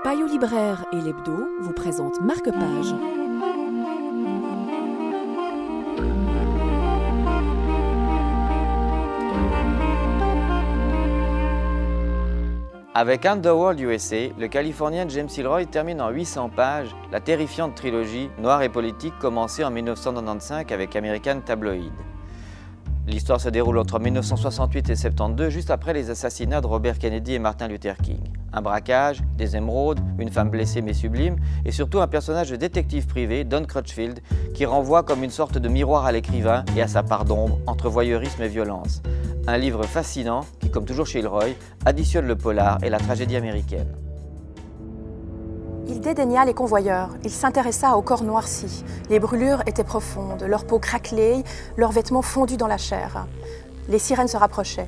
Payot Libraire et l'Hebdo vous présentent Marque-Page. Avec Underworld USA, le Californien James Ellroy termine en 800 pages la terrifiante trilogie Noir et politique commencée en 1995 avec American Tabloid. L'histoire se déroule entre 1968 et 1972, juste après les assassinats de Robert Kennedy et Martin Luther King. Un braquage, des émeraudes, une femme blessée mais sublime, et surtout un personnage de détective privé, Don Crutchfield, qui renvoie comme une sorte de miroir à l'écrivain et à sa part d'ombre entre voyeurisme et violence. Un livre fascinant qui, comme toujours chez Ellroy, additionne le polar et la tragédie américaine. Il dédaigna les convoyeurs, il s'intéressa aux corps noircis. Les brûlures étaient profondes, leur peau craquelée, leurs vêtements fondus dans la chair. Les sirènes se rapprochaient.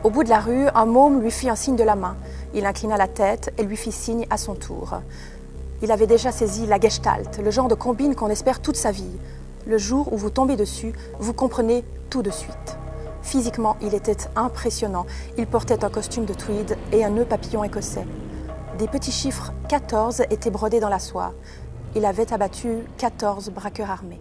Au bout de la rue, un môme lui fit un signe de la main. Il inclina la tête et lui fit signe à son tour. Il avait déjà saisi la gestalt, le genre de combine qu'on espère toute sa vie. Le jour où vous tombez dessus, vous comprenez tout de suite. Physiquement, il était impressionnant. Il portait un costume de tweed et un nœud papillon écossais. Des petits chiffres 14 étaient brodés dans la soie. Il avait abattu 14 braqueurs armés.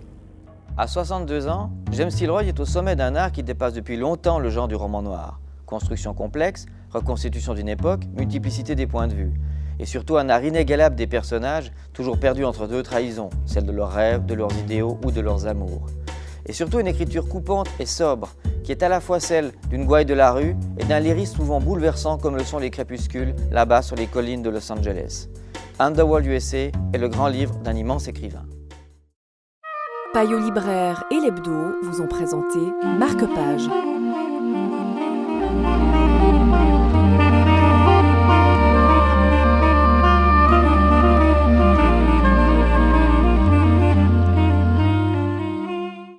À 62 ans, James Ellroy est au sommet d'un art qui dépasse depuis longtemps le genre du roman noir. Construction complexe, reconstitution d'une époque, multiplicité des points de vue. Et surtout un art inégalable des personnages, toujours perdus entre deux trahisons, celle de leurs rêves, de leurs idéaux ou de leurs amours. Et surtout une écriture coupante et sobre, qui est à la fois celle d'une gouaille de la rue et d'un lyrisme souvent bouleversant comme le sont les crépuscules, là-bas sur les collines de Los Angeles. Underworld USA est le grand livre d'un immense écrivain. Payot Libraire et l'Hebdo vous ont présenté Marque-Page.